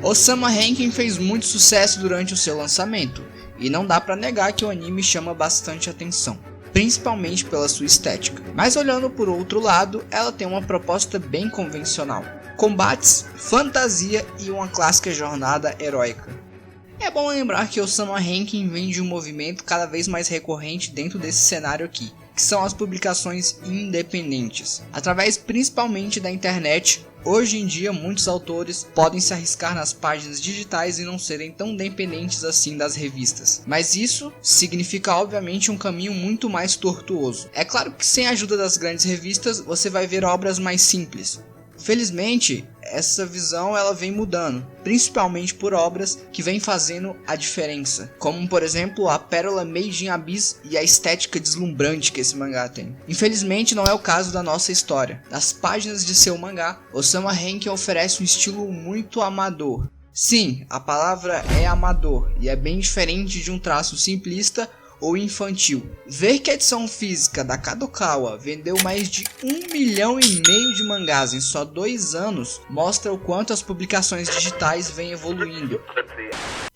Osama Rankin fez muito sucesso durante o seu lançamento, e não dá pra negar que o anime chama bastante atenção, principalmente pela sua estética. Mas olhando por outro lado, ela tem uma proposta bem convencional: combates, fantasia e uma clássica jornada heróica. É bom lembrar que Osama Rankin vem de um movimento cada vez mais recorrente dentro desse cenário aqui, que são as publicações independentes. Através principalmente da internet, hoje em dia muitos autores podem se arriscar nas páginas digitais e não serem tão dependentes assim das revistas. Mas isso significa obviamente um caminho muito mais tortuoso. É claro que sem a ajuda das grandes revistas você vai ver obras mais simples. Felizmente, essa visão ela vem mudando, principalmente por obras que vêm fazendo a diferença, como por exemplo a pérola Made in Abyss e a estética deslumbrante que esse mangá tem. Infelizmente não é o caso da nossa história. Das páginas de seu mangá, Osama Rankin oferece um estilo muito amador. Sim, a palavra é amador, e é bem diferente de um traço simplista ou infantil. Ver que a edição física da Kadokawa vendeu mais de 1,5 milhão de mangás em só 2 anos mostra o quanto as publicações digitais vêm evoluindo.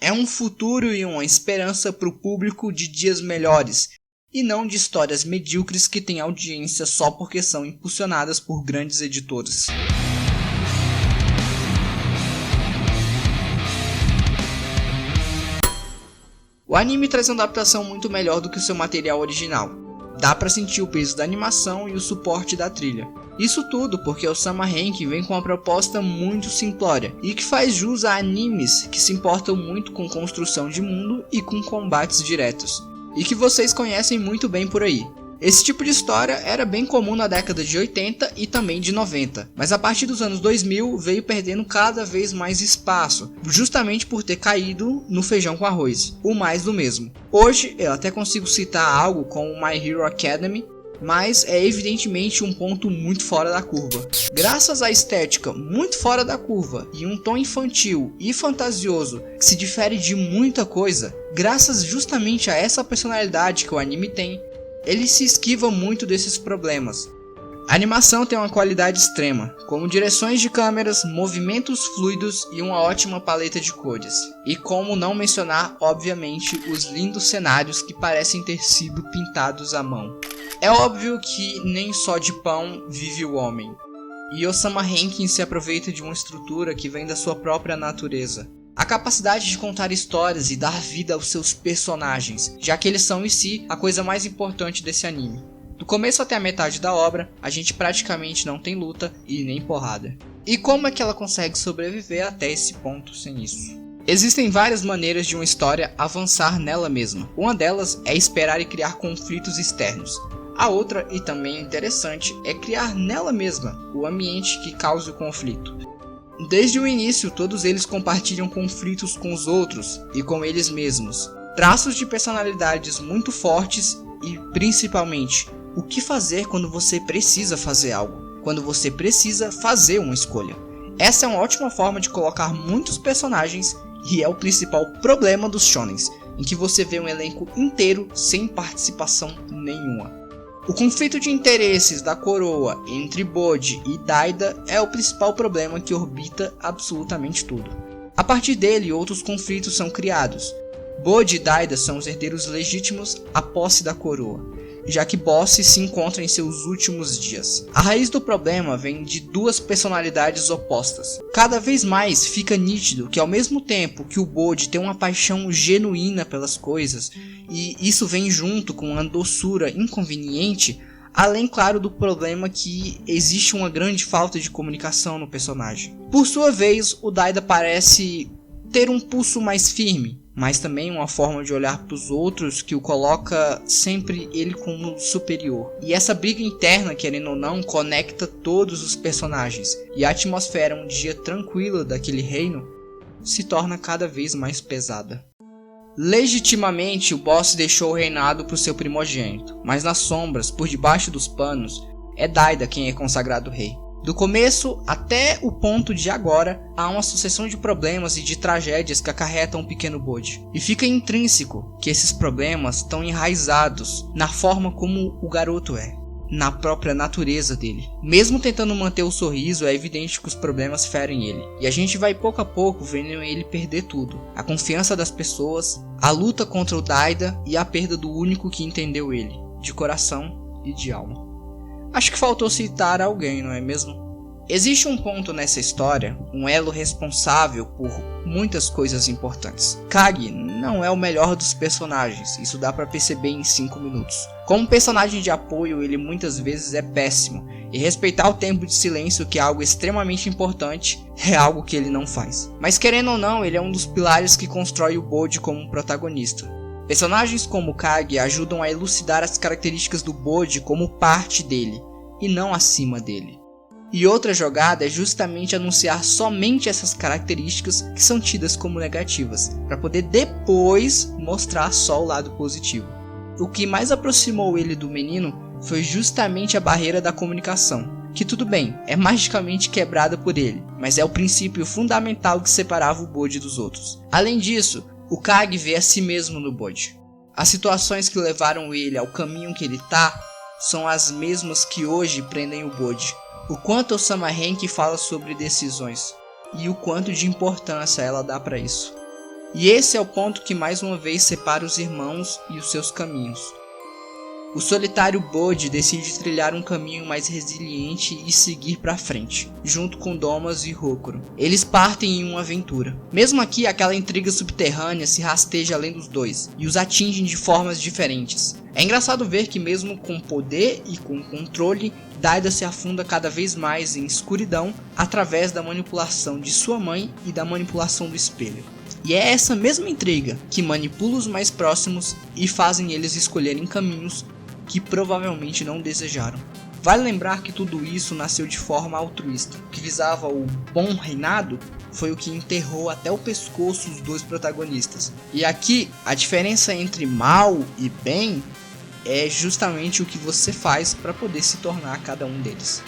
É um futuro e uma esperança para o público de dias melhores, e não de histórias medíocres que têm audiência só porque são impulsionadas por grandes editoras. O anime traz uma adaptação muito melhor do que o seu material original. Dá pra sentir o peso da animação e o suporte da trilha. Isso tudo porque Osama Rankin vem com uma proposta muito simplória e que faz jus a animes que se importam muito com construção de mundo e com combates diretos, e que vocês conhecem muito bem por aí. Esse tipo de história era bem comum na década de 80 e também de 90, mas a partir dos anos 2000 veio perdendo cada vez mais espaço, justamente por ter caído no feijão com arroz, o mais do mesmo. Hoje eu até consigo citar algo como My Hero Academy, mas é evidentemente um ponto muito fora da curva. Graças à estética muito fora da curva e um tom infantil e fantasioso que se difere de muita coisa, graças justamente a essa personalidade que o anime tem, ele se esquiva muito desses problemas. A animação tem uma qualidade extrema, como direções de câmeras, movimentos fluidos e uma ótima paleta de cores. E como não mencionar, obviamente, os lindos cenários que parecem ter sido pintados à mão. É óbvio que nem só de pão vive o homem, e Osama Rankin se aproveita de uma estrutura que vem da sua própria natureza. A capacidade de contar histórias e dar vida aos seus personagens, já que eles são em si a coisa mais importante desse anime. Do começo até a metade da obra, a gente praticamente não tem luta e nem porrada. E como é que ela consegue sobreviver até esse ponto sem isso? Existem várias maneiras de uma história avançar nela mesma. Uma delas é esperar e criar conflitos externos. A outra, e também interessante, é criar nela mesma o ambiente que cause o conflito. Desde o início, todos eles compartilham conflitos com os outros e com eles mesmos, traços de personalidades muito fortes e, principalmente, o que fazer quando você precisa fazer algo, quando você precisa fazer uma escolha. Essa é uma ótima forma de colocar muitos personagens e é o principal problema dos shonens, em que você vê um elenco inteiro sem participação nenhuma. O conflito de interesses da coroa entre Bode e Daida é o principal problema que orbita absolutamente tudo. A partir dele, outros conflitos são criados. Bode e Daida são os herdeiros legítimos à posse da coroa, já que Bosse se encontra em seus últimos dias. A raiz do problema vem de duas personalidades opostas. Cada vez mais fica nítido que ao mesmo tempo que o Bode tem uma paixão genuína pelas coisas, e isso vem junto com uma doçura inconveniente, além claro do problema que existe uma grande falta de comunicação no personagem. Por sua vez, o Daida parece ter um pulso mais firme, mas também uma forma de olhar para os outros que o coloca sempre ele como superior. E essa briga interna, querendo ou não, conecta todos os personagens, e a atmosfera um dia tranquila daquele reino se torna cada vez mais pesada. Legitimamente, o boss deixou o reinado para o seu primogênito, mas nas sombras, por debaixo dos panos, é Daida quem é consagrado rei. Do começo até o ponto de agora, há uma sucessão de problemas e de tragédias que acarretam o pequeno Bode. E fica intrínseco que esses problemas estão enraizados na forma como o garoto é. na própria natureza dele. Mesmo tentando manter o sorriso, é evidente que os problemas ferem ele. E a gente vai pouco a pouco vendo ele perder tudo. A confiança das pessoas, a luta contra o Daida e a perda do único que entendeu ele, de coração e de alma. Acho que faltou citar alguém, não é mesmo? Existe um ponto nessa história, um elo responsável por muitas coisas importantes. Kage não é o melhor dos personagens, isso dá pra perceber em 5 minutos. Como personagem de apoio, ele muitas vezes é péssimo, e respeitar o tempo de silêncio, que é algo extremamente importante, é algo que ele não faz. Mas querendo ou não, ele é um dos pilares que constrói o Bode como protagonista. Personagens como Kage ajudam a elucidar as características do Bode como parte dele, e não acima dele. E outra jogada é justamente anunciar somente essas características que são tidas como negativas, para poder depois mostrar só o lado positivo. O que mais aproximou ele do menino foi justamente a barreira da comunicação, que tudo bem, é magicamente quebrada por ele, mas é o princípio fundamental que separava o Bode dos outros. Além disso, o Kage vê a si mesmo no Bode. As situações que levaram ele ao caminho que ele tá são as mesmas que hoje prendem o Bode. O quanto Osama Renki fala sobre decisões e o quanto de importância ela dá para isso. E esse é o ponto que mais uma vez separa os irmãos e os seus caminhos. O solitário Bode decide trilhar um caminho mais resiliente e seguir para frente, junto com Domas e Hokuro. Eles partem em uma aventura. Mesmo aqui, aquela intriga subterrânea se rasteja além dos dois e os atingem de formas diferentes. É engraçado ver que mesmo com poder e com controle, Daida se afunda cada vez mais em escuridão através da manipulação de sua mãe e da manipulação do espelho. E é essa mesma intriga que manipula os mais próximos e fazem eles escolherem caminhos que provavelmente não desejaram. Vale lembrar que tudo isso nasceu de forma altruísta. O que visava o bom reinado foi o que enterrou até o pescoço os dois protagonistas. E aqui, a diferença entre mal e bem é justamente o que você faz para poder se tornar cada um deles.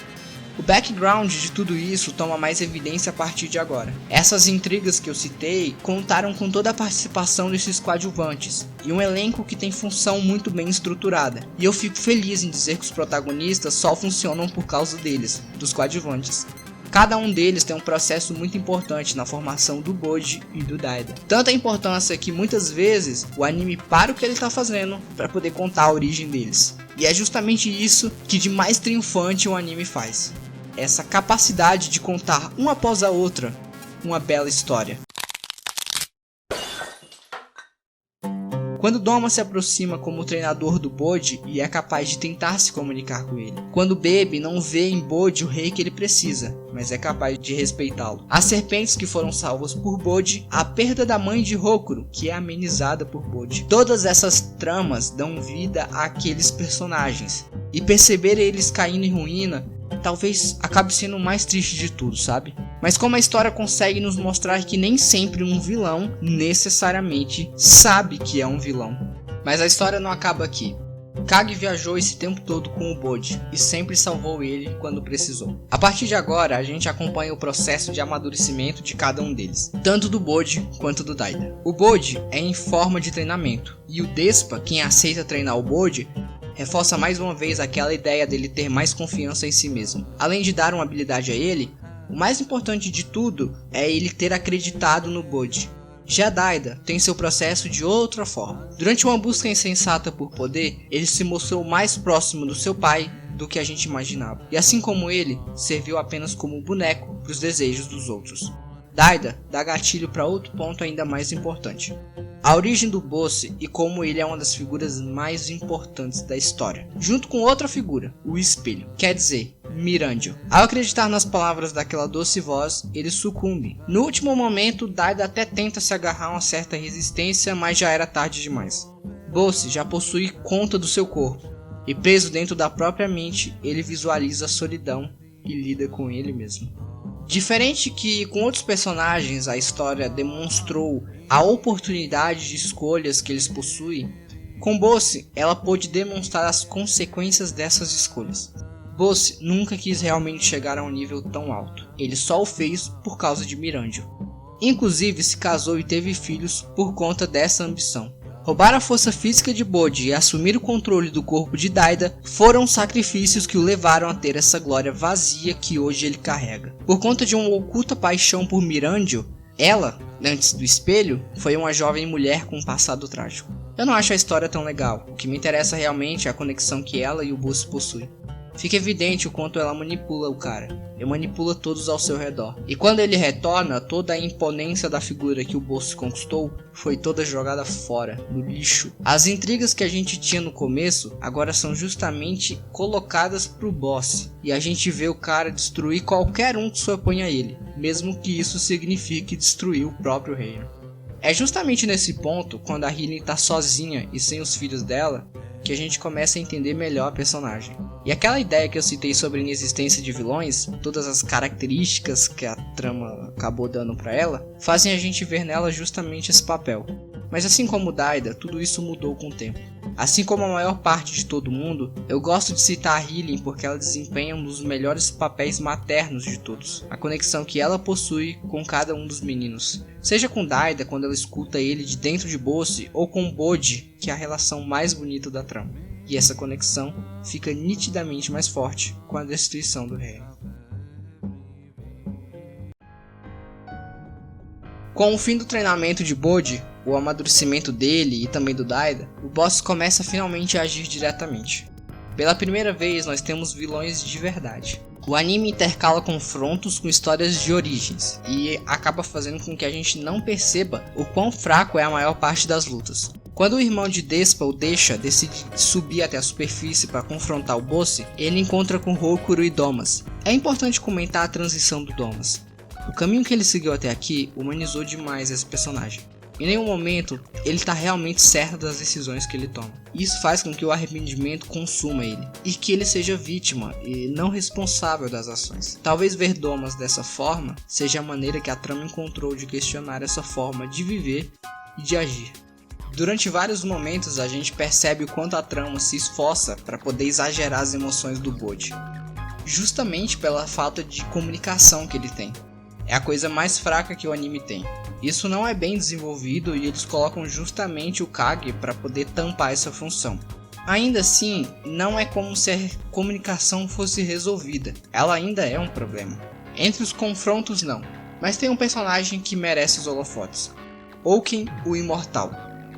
O background de tudo isso toma mais evidência a partir de agora. Essas intrigas que eu citei contaram com toda a participação desses coadjuvantes e um elenco que tem função muito bem estruturada. E eu fico feliz em dizer que os protagonistas só funcionam por causa deles, dos coadjuvantes. Cada um deles tem um processo muito importante na formação do Bode e do Daida. Tanta importância que muitas vezes o anime para o que ele está fazendo para poder contar a origem deles. E é justamente isso que de mais triunfante o anime faz. Essa capacidade de contar uma após a outra uma bela história. Quando Doma se aproxima como treinador do Bode e é capaz de tentar se comunicar com ele. Quando Baby não vê em Bode o rei que ele precisa, mas é capaz de respeitá-lo. As serpentes que foram salvas por Bode, a perda da mãe de Hokuro, que é amenizada por Bode. Todas essas tramas dão vida àqueles personagens. E perceber eles caindo em ruína talvez acabe sendo o mais triste de tudo, sabe? Mas como a história consegue nos mostrar que nem sempre um vilão necessariamente sabe que é um vilão. Mas a história não acaba aqui. Kage viajou esse tempo todo com o Bode e sempre salvou ele quando precisou. A partir de agora, a gente acompanha o processo de amadurecimento de cada um deles, tanto do Bode quanto do Daida. O Bode é em forma de treinamento, e o Despa, quem aceita treinar o Bode, reforça mais uma vez aquela ideia dele ter mais confiança em si mesmo. Além de dar uma habilidade a ele, o mais importante de tudo é ele ter acreditado no Bode. Já Daida tem seu processo de outra forma. Durante uma busca insensata por poder, ele se mostrou mais próximo do seu pai do que a gente imaginava. E assim como ele, serviu apenas como boneco para os desejos dos outros. Daida dá gatilho para outro ponto ainda mais importante. A origem do Bosse e como ele é uma das figuras mais importantes da história. Junto com outra figura, o espelho, quer dizer, Mirandio. Ao acreditar nas palavras daquela doce voz, ele sucumbe. No último momento, Daida até tenta se agarrar a uma certa resistência, mas já era tarde demais. Bosse já possui conta do seu corpo, e preso dentro da própria mente, ele visualiza a solidão e lida com ele mesmo. Diferente que com outros personagens a história demonstrou a oportunidade de escolhas que eles possuem, com Bosse ela pôde demonstrar as consequências dessas escolhas. Bosse nunca quis realmente chegar a um nível tão alto, ele só o fez por causa de Mirandio. Inclusive se casou e teve filhos por conta dessa ambição. Roubar a força física de Bode e assumir o controle do corpo de Daida foram sacrifícios que o levaram a ter essa glória vazia que hoje ele carrega. Por conta de uma oculta paixão por Mirandio, ela, antes do espelho, foi uma jovem mulher com um passado trágico. Eu não acho a história tão legal, o que me interessa realmente é a conexão que ela e o Bosse possuem. Fica evidente o quanto ela manipula o cara, e manipula todos ao seu redor. E quando ele retorna, toda a imponência da figura que o Bosse conquistou foi toda jogada fora, no lixo. As intrigas que a gente tinha no começo, agora são justamente colocadas pro Bosse, e a gente vê o cara destruir qualquer um que se opõe a ele, mesmo que isso signifique destruir o próprio reino. É justamente nesse ponto, quando a Hylian tá sozinha e sem os filhos dela, que a gente começa a entender melhor a personagem. E aquela ideia que eu citei sobre a inexistência de vilões, todas as características que a trama acabou dando pra ela, fazem a gente ver nela justamente esse papel. Mas assim como Daida, tudo isso mudou com o tempo. Assim como a maior parte de todo mundo, eu gosto de citar a Hylian porque ela desempenha um dos melhores papéis maternos de todos. A conexão que ela possui com cada um dos meninos. Seja com Daida, quando ela escuta ele de dentro de Bosse, ou com Bode, que é a relação mais bonita da trama. E essa conexão fica nitidamente mais forte com a destruição do reino. Com o fim do treinamento de Bode, o amadurecimento dele e também do Daida, o boss começa finalmente a agir diretamente. Pela primeira vez nós temos vilões de verdade. O anime intercala confrontos com histórias de origens e acaba fazendo com que a gente não perceba o quão fraco é a maior parte das lutas. Quando o irmão de Despa, o Desha, decide subir até a superfície para confrontar o Bosse, ele encontra com Hokuro e Domas. É importante comentar a transição do Domas. O caminho que ele seguiu até aqui humanizou demais esse personagem. Em nenhum momento ele está realmente certo das decisões que ele toma. Isso faz com que o arrependimento consuma ele, e que ele seja vítima e não responsável das ações. Talvez ver Domas dessa forma seja a maneira que a trama encontrou de questionar essa forma de viver e de agir. Durante vários momentos a gente percebe o quanto a trama se esforça para poder exagerar as emoções do Bode, justamente pela falta de comunicação que ele tem. É a coisa mais fraca que o anime tem. Isso não é bem desenvolvido e eles colocam justamente o Kage para poder tampar essa função. Ainda assim, não é como se a comunicação fosse resolvida. Ela ainda é um problema. Entre os confrontos não, mas tem um personagem que merece os holofotes. Ouken, o Imortal.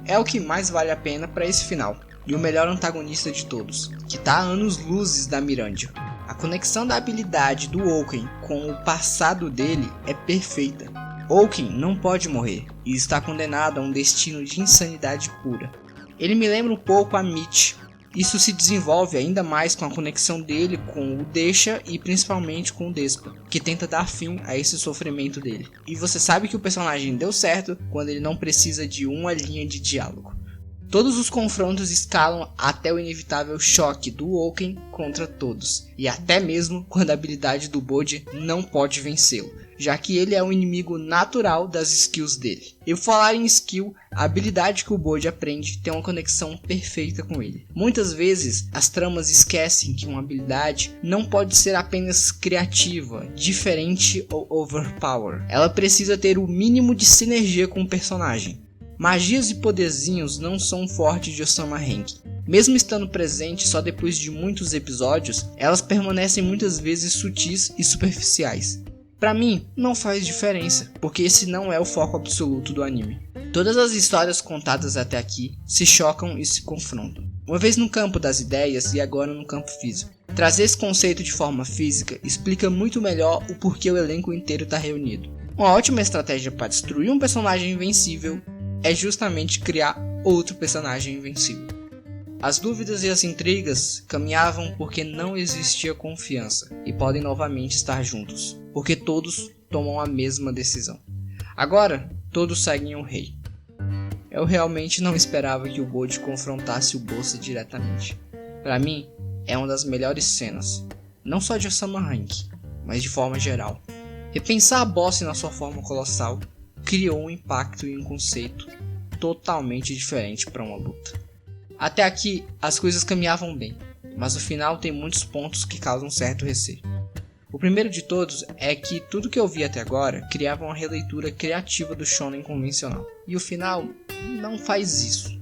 É o que mais vale a pena para esse final. E o melhor antagonista de todos, que está a anos-luzes da Mirandio. A conexão da habilidade do Ouken com o passado dele é perfeita. Ouken não pode morrer e está condenado a um destino de insanidade pura. Ele me lembra um pouco a Mitch. Isso se desenvolve ainda mais com a conexão dele com o Desha e principalmente com o Despa, que tenta dar fim a esse sofrimento dele. E você sabe que o personagem deu certo quando ele não precisa de uma linha de diálogo. Todos os confrontos escalam até o inevitável choque do Ouken contra todos, e até mesmo quando a habilidade do Bode não pode vencê-lo, já que ele é um inimigo natural das skills dele. E por falar em skill, a habilidade que o Bode aprende tem uma conexão perfeita com ele. Muitas vezes as tramas esquecem que uma habilidade não pode ser apenas criativa, diferente ou overpower. Ela precisa ter o mínimo de sinergia com o personagem. Magias e poderzinhos não são fortes de Osama Rank. Mesmo estando presentes só depois de muitos episódios, elas permanecem muitas vezes sutis e superficiais. Pra mim, não faz diferença, porque esse não é o foco absoluto do anime. Todas as histórias contadas até aqui se chocam e se confrontam. Uma vez no campo das ideias e agora no campo físico. Trazer esse conceito de forma física explica muito melhor o porquê o elenco inteiro está reunido. Uma ótima estratégia para destruir um personagem invencível é justamente criar outro personagem invencível. As dúvidas e as intrigas caminhavam porque não existia confiança e podem novamente estar juntos, porque todos tomam a mesma decisão. Agora, todos seguem o rei. Eu realmente não esperava que o Bode confrontasse o Bosse diretamente. Para mim, é uma das melhores cenas, não só de Osama Rank, mas de forma geral. Repensar a Bosse na sua forma colossal criou um impacto e um conceito totalmente diferente para uma luta. Até aqui as coisas caminhavam bem, mas o final tem muitos pontos que causam certo receio. O primeiro de todos é que tudo que eu vi até agora criava uma releitura criativa do shonen convencional, e o final não faz isso.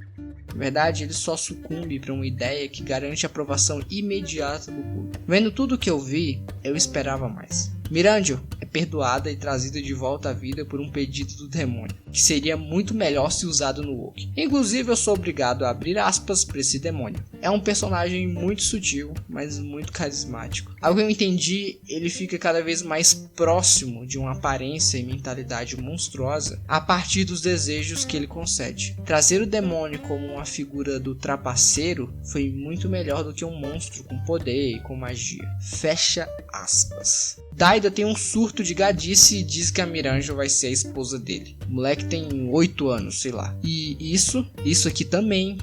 Na verdade, ele só sucumbe para uma ideia que garante aprovação imediata do público. Vendo tudo o que eu vi, eu esperava mais. Mirandio é perdoada e trazida de volta à vida por um pedido do demônio, que seria muito melhor se usado no Woke. Inclusive, eu sou obrigado a abrir aspas para esse demônio. É um personagem muito sutil, mas muito carismático. Ao que eu entendi, ele fica cada vez mais próximo de uma aparência e mentalidade monstruosa a partir dos desejos que ele concede. Trazer o demônio como uma figura do trapaceiro foi muito melhor do que um monstro com poder e com magia. Fecha aspas. Daida tem um surto de gadice e diz que a Miranjo vai ser a esposa dele. O moleque tem 8 anos, sei lá. E isso aqui também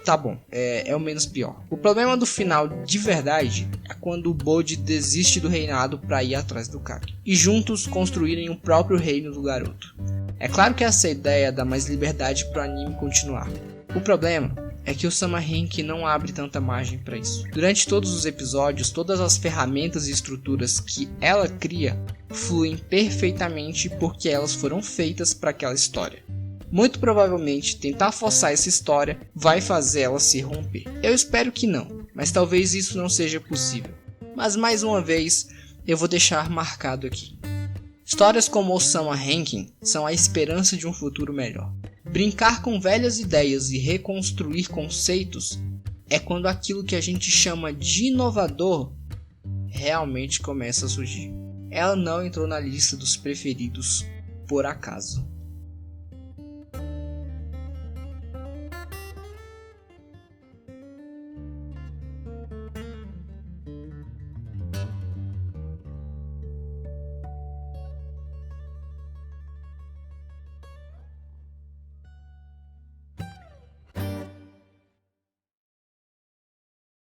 tá bom, é o menos pior. O problema do final de verdade é quando o Bode desiste do reinado para ir atrás do Kage e juntos construírem o próprio reino do garoto. É claro que essa ideia dá mais liberdade para o anime continuar. O problema é que o Sama Henki não abre tanta margem para isso. Durante todos os episódios, todas as ferramentas e estruturas que ela cria fluem perfeitamente porque elas foram feitas para aquela história. Muito provavelmente, tentar forçar essa história vai fazer ela se romper. Eu espero que não, mas talvez isso não seja possível. Mas mais uma vez, eu vou deixar marcado aqui. Histórias como o Sama Henki são a esperança de um futuro melhor. Brincar com velhas ideias e reconstruir conceitos é quando aquilo que a gente chama de inovador realmente começa a surgir. Ela não entrou na lista dos preferidos por acaso.